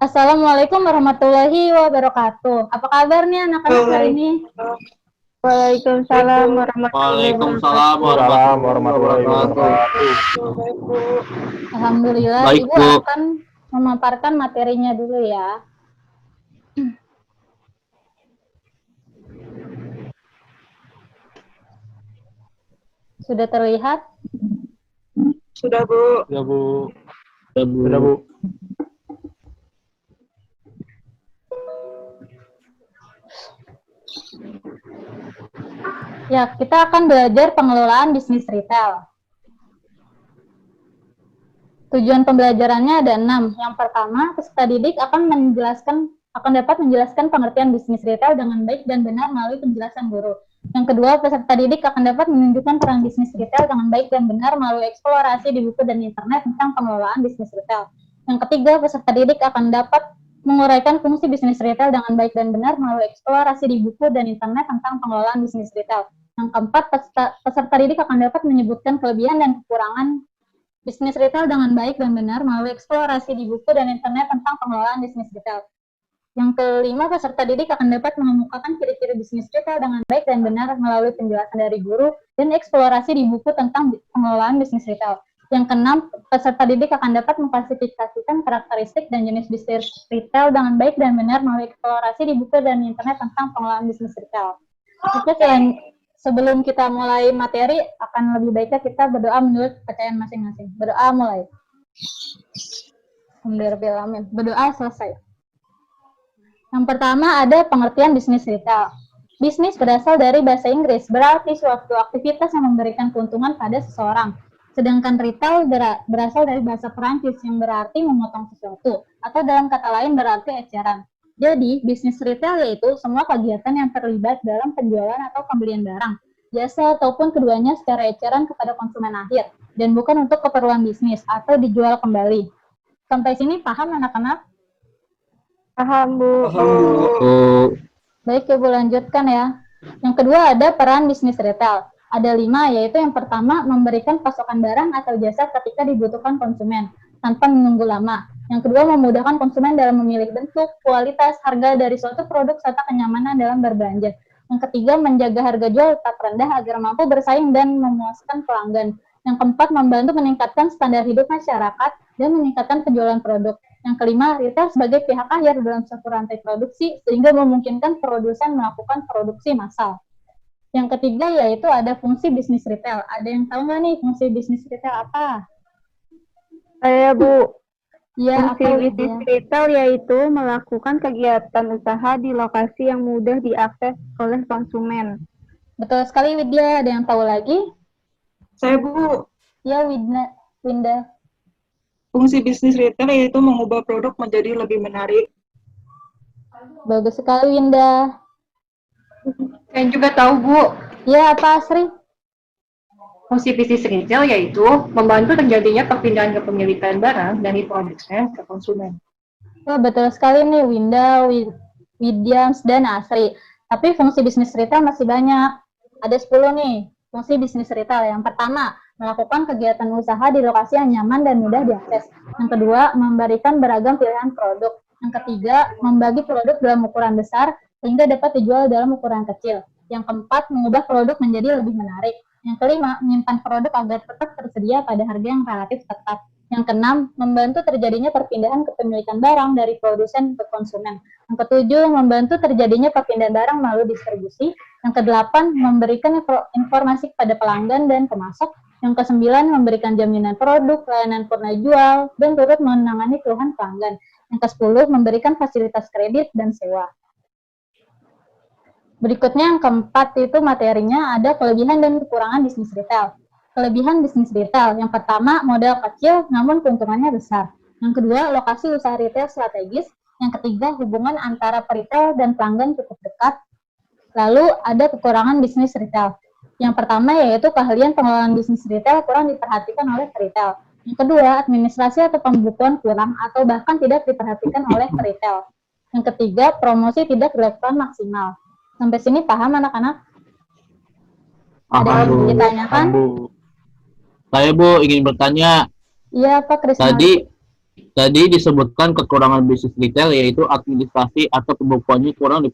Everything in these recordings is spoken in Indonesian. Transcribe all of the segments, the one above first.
Assalamualaikum warahmatullahi wabarakatuh. Apa kabar nih anak-anak hari ini? Waalaikumsalam warahmatullahi Waalaikumsalam wabarakatuh. Salam warahmatullahi warahmatullahi wabarakatuh. wabarakatuh. Baik, Bu. Alhamdulillah, Baik, Ibu Bu. akan memaparkan materinya dulu ya. Sudah terlihat? Sudah, Bu. Ya, Bu. Ya, Bu. Sudah, Bu. Ya, kita akan belajar pengelolaan bisnis retail. Tujuan pembelajarannya ada 6. Yang pertama, peserta didik akan dapat menjelaskan pengertian bisnis retail dengan baik dan benar melalui penjelasan guru. Yang kedua, peserta didik akan dapat menunjukkan peran bisnis retail dengan baik dan benar melalui eksplorasi di buku dan internet tentang pengelolaan bisnis retail. Yang ketiga, peserta didik akan dapat menguraikan fungsi bisnis retail dengan baik dan benar melalui eksplorasi di buku dan internet tentang pengelolaan bisnis retail. Yang keempat, peserta didik akan dapat menyebutkan kelebihan dan kekurangan bisnis retail dengan baik dan benar melalui eksplorasi di buku dan internet tentang pengelolaan bisnis retail. Yang kelima, peserta didik akan dapat mengemukakan ciri-ciri bisnis retail dengan baik dan benar melalui penjelasan dari guru dan eksplorasi di buku tentang pengelolaan bisnis retail. Yang keenam, peserta didik akan dapat mengklasifikasikan karakteristik dan jenis bisnis retail dengan baik dan benar melalui eksplorasi di buku dan internet tentang pengelolaan bisnis retail. Oke, sebelum kita mulai materi, akan lebih baiknya kita berdoa menurut kepercayaan masing-masing. Berdoa mulai. Alhamdulillah. Berdoa selesai. Yang pertama ada pengertian bisnis retail. Bisnis berasal dari bahasa Inggris, berarti suatu aktivitas yang memberikan keuntungan pada seseorang. Sedangkan retail berasal dari bahasa Perancis yang berarti memotong sesuatu, atau dalam kata lain berarti eceran. Jadi, bisnis retail yaitu semua kegiatan yang terlibat dalam penjualan atau pembelian barang, jasa ataupun keduanya secara eceran kepada konsumen akhir, dan bukan untuk keperluan bisnis atau dijual kembali. Sampai sini paham anak-anak? Paham, Bu. Baik, Ibu lanjutkan ya. Yang kedua ada peran bisnis retail. Ada 5, yaitu yang pertama memberikan pasokan barang atau jasa ketika dibutuhkan konsumen, tanpa menunggu lama. Yang kedua, memudahkan konsumen dalam memilih bentuk, kualitas, harga dari suatu produk, serta kenyamanan dalam berbelanja. Yang ketiga, menjaga harga jual tetap rendah agar mampu bersaing dan memuaskan pelanggan. Yang keempat, membantu meningkatkan standar hidup masyarakat dan meningkatkan penjualan produk. Yang kelima, retail sebagai pihak akhir dalam suatu rantai produksi sehingga memungkinkan produsen melakukan produksi massal. Yang ketiga yaitu ada fungsi bisnis retail. Ada yang tahu nggak nih fungsi bisnis retail apa? Saya, Bu. Ya, Fungsi bisnis retail yaitu melakukan kegiatan usaha di lokasi yang mudah diakses oleh konsumen. Betul sekali, Widya. Ada yang tahu lagi? Saya, Bu. Ya, Winda. Fungsi bisnis retail yaitu mengubah produk menjadi lebih menarik. Bagus sekali, Winda. Saya juga tahu, Bu, Ya, apa, Asri? fungsi bisnis retail yaitu membantu terjadinya perpindahan kepemilikan barang dari produsen ke konsumen. Wah, betul sekali nih, Winda, Widyams, dan Asri. Tapi fungsi bisnis retail masih banyak. Ada 10 nih, fungsi bisnis retail. Yang pertama, melakukan kegiatan usaha di lokasi yang nyaman dan mudah diakses. Yang kedua, memberikan beragam pilihan produk. Yang ketiga, membagi produk dalam ukuran besar sehingga dapat dijual dalam ukuran kecil. Yang keempat, mengubah produk menjadi lebih menarik. Yang kelima, menyimpan produk agar tetap tersedia pada harga yang relatif tetap. Yang keenam, membantu terjadinya perpindahan kepemilikan barang dari produsen ke konsumen. Yang ketujuh, membantu terjadinya perpindahan barang melalui distribusi. Yang kedelapan, memberikan informasi kepada pelanggan dan pemasok. Yang kesembilan, memberikan jaminan produk, layanan purna jual, dan turut menangani keluhan pelanggan. Yang kesepuluh, memberikan fasilitas kredit dan sewa. Berikutnya yang keempat itu materinya ada kelebihan dan kekurangan bisnis retail. Kelebihan bisnis retail, yang pertama modal kecil namun keuntungannya besar. Yang kedua, lokasi usaha retail strategis. Yang ketiga, hubungan antara peritel dan pelanggan cukup dekat. Lalu ada kekurangan bisnis retail. Yang pertama yaitu keahlian pengelolaan bisnis retail kurang diperhatikan oleh peritel. Yang kedua, administrasi atau pembukuan kurang atau bahkan tidak diperhatikan oleh peritel. Yang ketiga, promosi tidak dilakukan maksimal. Sampai sini paham anak-anak? Ada yang ditanyakan? Saya, Bu, ingin bertanya. Iya, Pak Krisna. Tadi Tadi disebutkan kekurangan bisnis retail yaitu administrasi atau pembukuannya kurang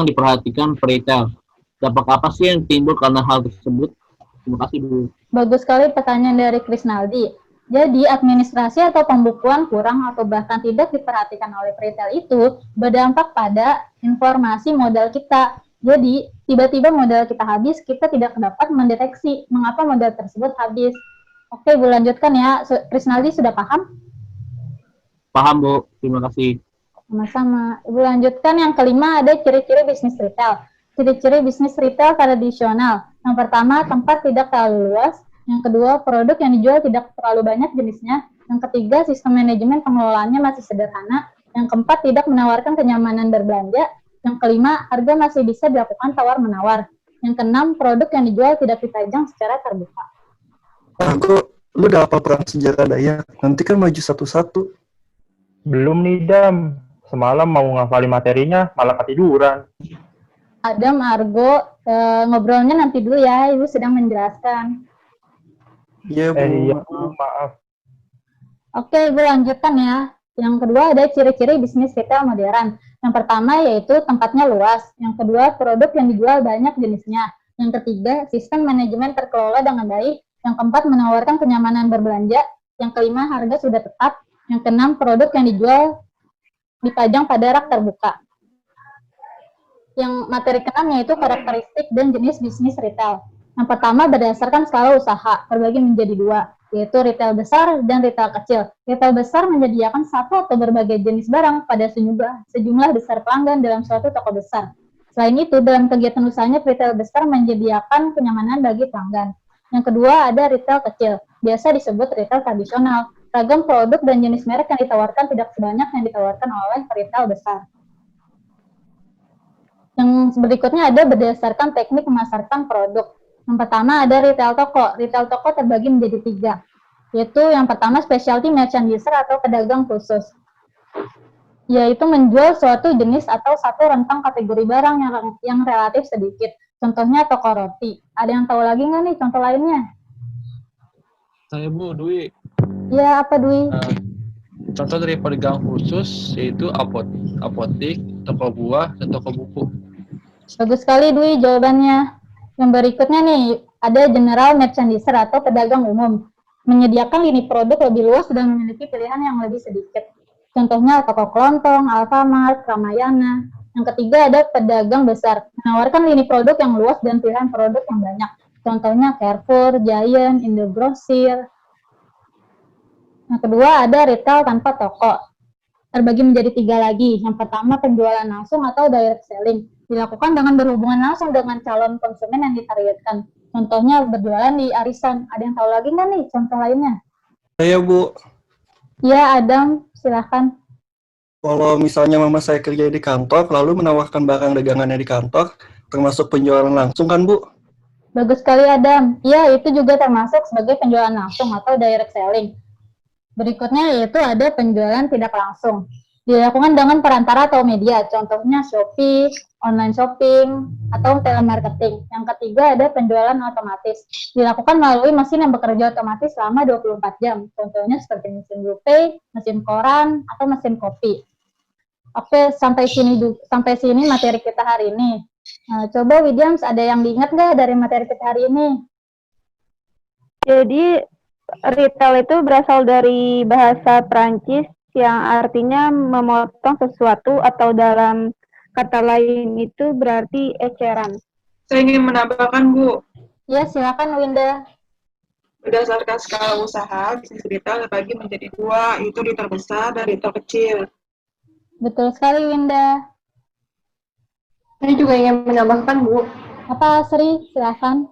diperhatikan retail. Dampak apa sih yang timbul karena hal tersebut? Terima kasih Bu. Bagus sekali pertanyaan dari Krisnaldi. Jadi, administrasi atau pembukuan kurang atau bahkan tidak diperhatikan oleh retail itu berdampak pada informasi modal kita. Jadi, tiba-tiba modal kita habis, kita tidak dapat mendeteksi mengapa modal tersebut habis. Oke, Bu lanjutkan ya. Krisnaldi sudah paham? Paham Bu, terima kasih. Sama-sama. Ibu lanjutkan yang kelima ada ciri-ciri bisnis retail. Ciri-ciri bisnis retail tradisional. Yang pertama, tempat tidak terlalu luas. Yang kedua, produk yang dijual tidak terlalu banyak jenisnya. Yang ketiga, sistem manajemen pengelolaannya masih sederhana. Yang keempat, tidak menawarkan kenyamanan berbelanja. Yang kelima, harga masih bisa dilakukan tawar-menawar. Yang keenam, produk yang dijual tidak dipajang secara terbuka. Kok lu udah apa perang sejarah Dayak? Nanti kan maju satu-satu. Belum nih, Dam. Semalam mau ngafalin materinya, malah ketiduran. Adam, Argo, ngobrolnya nanti dulu ya, Ibu sedang menjelaskan. Iya, Bu. Iya, maaf. Oke, Ibu lanjutkan ya. Yang kedua ada ciri-ciri bisnis retail modern. Yang pertama yaitu tempatnya luas. Yang kedua, produk yang dijual banyak jenisnya. Yang ketiga, sistem manajemen terkelola dengan baik. Yang keempat, menawarkan kenyamanan berbelanja. Yang kelima, harga sudah tetap. Yang keenam, produk yang dijual dipajang pada rak terbuka. Yang materi keenam yaitu karakteristik dan jenis bisnis retail. Yang pertama berdasarkan skala usaha, terbagi menjadi dua, yaitu retail besar dan retail kecil. Retail besar menyediakan satu atau berbagai jenis barang pada sejumlah besar pelanggan dalam suatu toko besar. Selain itu, dalam kegiatan usahanya, retail besar menyediakan kenyamanan bagi pelanggan. Yang kedua ada retail kecil, biasa disebut retail tradisional. Ragam produk dan jenis merek yang ditawarkan tidak sebanyak yang ditawarkan oleh retail besar. Yang berikutnya ada berdasarkan teknik memasarkan produk. Yang pertama ada retail toko. Retail toko terbagi menjadi tiga, yaitu yang pertama specialty merchandiser atau pedagang khusus, yaitu menjual suatu jenis atau satu rentang kategori barang yang relatif sedikit. Contohnya toko roti. Ada yang tahu lagi nggak nih contoh lainnya? Saya Bu, Dwi. Iya, apa Dwi? Contoh dari pedagang khusus yaitu apotik, toko buah, dan toko buku. Bagus sekali Dwi jawabannya. Yang berikutnya nih, ada general merchandiser atau pedagang umum. Menyediakan lini produk lebih luas dan memiliki pilihan yang lebih sedikit. Contohnya toko kelontong, Alfamart, Ramayana. Yang ketiga ada pedagang besar. Menawarkan lini produk yang luas dan pilihan produk yang banyak. Contohnya Carrefour, Giant, Indogrosir. Yang kedua ada retail tanpa toko. Terbagi menjadi tiga lagi. Yang pertama penjualan langsung atau direct selling. Dilakukan dengan berhubungan langsung dengan calon konsumen yang ditargetkan. Contohnya berjualan di arisan. Ada yang tahu lagi nggak nih contoh lainnya? Iya, Bu. Iya, Adam, silahkan. Kalau misalnya mama saya kerja di kantor, lalu menawarkan barang dagangannya di kantor, termasuk penjualan langsung kan, Bu? Bagus sekali, Adam. Iya, itu juga termasuk sebagai penjualan langsung atau direct selling. Berikutnya yaitu ada penjualan tidak langsung. Dilakukan dengan perantara atau media, contohnya Shopee, online shopping, atau telemarketing. Yang ketiga ada penjualan otomatis. Dilakukan melalui mesin yang bekerja otomatis selama 24 jam. Contohnya seperti mesin GoPay, mesin koran, atau mesin kopi. Oke, sampai sini materi kita hari ini. Nah, coba Williams, ada yang diingat nggak dari materi kita hari ini? Jadi retail itu berasal dari bahasa Prancis yang artinya memotong sesuatu atau dalam kata lain itu berarti eceran. Saya ingin menambahkan, Bu. Ya, silakan Winda. Berdasarkan skala usaha, bisnis retail terbagi menjadi dua, yaitu retail besar dan retail kecil. Betul sekali Winda. Saya juga ingin menambahkan, Bu. Apa Sri? Silakan.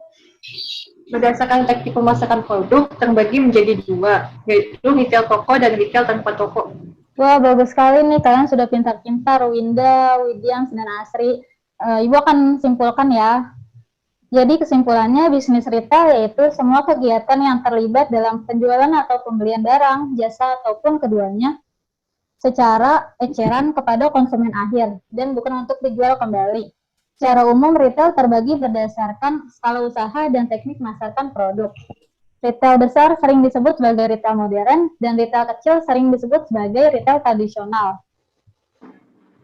Berdasarkan teknik pemasaran produk terbagi menjadi dua, yaitu retail toko dan retail tanpa toko. Wah, bagus sekali nih. Kalian sudah pintar-pintar, Winda, Williams, dan Asri. Ibu akan simpulkan ya. Jadi kesimpulannya bisnis retail yaitu semua kegiatan yang terlibat dalam penjualan atau pembelian barang, jasa, ataupun keduanya secara eceran kepada konsumen akhir dan bukan untuk dijual kembali. Secara umum retail terbagi berdasarkan skala usaha dan teknik memasarkan produk. Retail besar sering disebut sebagai retail modern, dan retail kecil sering disebut sebagai retail tradisional.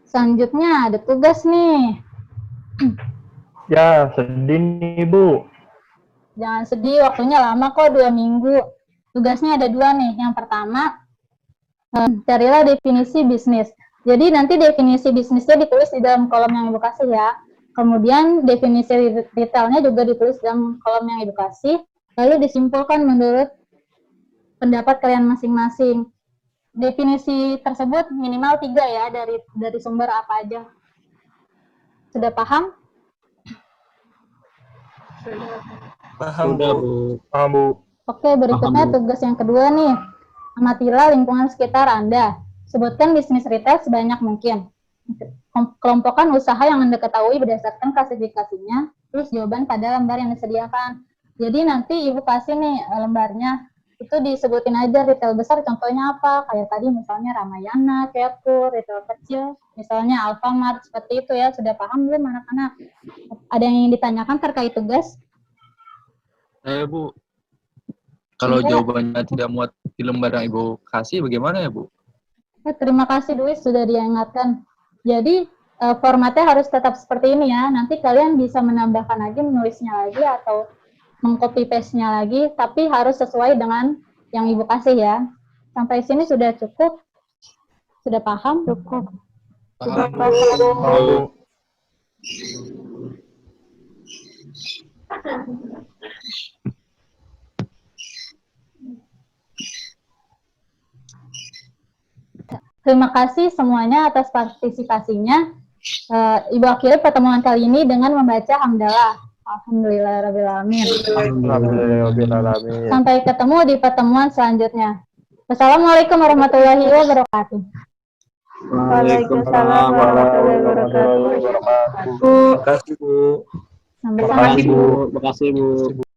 Selanjutnya ada tugas nih. Ya, sedih nih, Bu. Jangan sedih, waktunya lama kok, 2 minggu. Tugasnya ada 2 nih. Yang pertama, carilah definisi bisnis. Jadi nanti definisi bisnisnya ditulis di dalam kolom yang Ibu kasih ya. Kemudian definisi retailnya juga ditulis dalam kolom yang Ibu kasih. Lalu disimpulkan menurut pendapat kalian masing-masing. Definisi tersebut minimal 3 ya, dari sumber apa aja. Sudah paham? Paham, Udah, Bu. Bu. Ah, Bu. Oke, berikutnya Paham, Bu. tugas yang kedua nih. Amatilah lingkungan sekitar Anda. Sebutkan bisnis retail sebanyak mungkin. Kelompokkan usaha yang Anda ketahui berdasarkan klasifikasinya, terus jawaban pada lembar yang disediakan. Jadi nanti Ibu kasih nih lembarnya, itu disebutin aja retail besar contohnya apa, kayak tadi misalnya Ramayana, Carrefour, retail kecil, misalnya Alfamart, seperti itu ya. Sudah paham belum anak-anak? Ada yang ingin ditanyakan terkait tugas? Bu, kalau Iya. jawabannya tidak muat di lembar yang Ibu kasih, bagaimana ya, Bu? Terima kasih Dwi sudah diingatkan. Jadi formatnya harus tetap seperti ini ya. Nanti kalian bisa menambahkan lagi, menulisnya lagi atau mengcopy paste-nya lagi, tapi harus sesuai dengan yang Ibu kasih ya. Sampai sini sudah cukup? Sudah paham? Cukup. Paham, Bu. Ah, Bu. Terima kasih semuanya atas partisipasinya. Ibu akhiri pertemuan kali ini dengan membaca hamdalah. Alhamdulillahirrahmanirrahim. Alhamdulillahirrahmanirrahim. Sampai ketemu di pertemuan selanjutnya. Wassalamualaikum warahmatullahi wabarakatuh. Waalaikumsalam warahmatullahi wabarakatuh. wabarakatuh. Terima kasih, Bu. Sampai Terima sama. kasih, Bu. Terima kasih, Bu.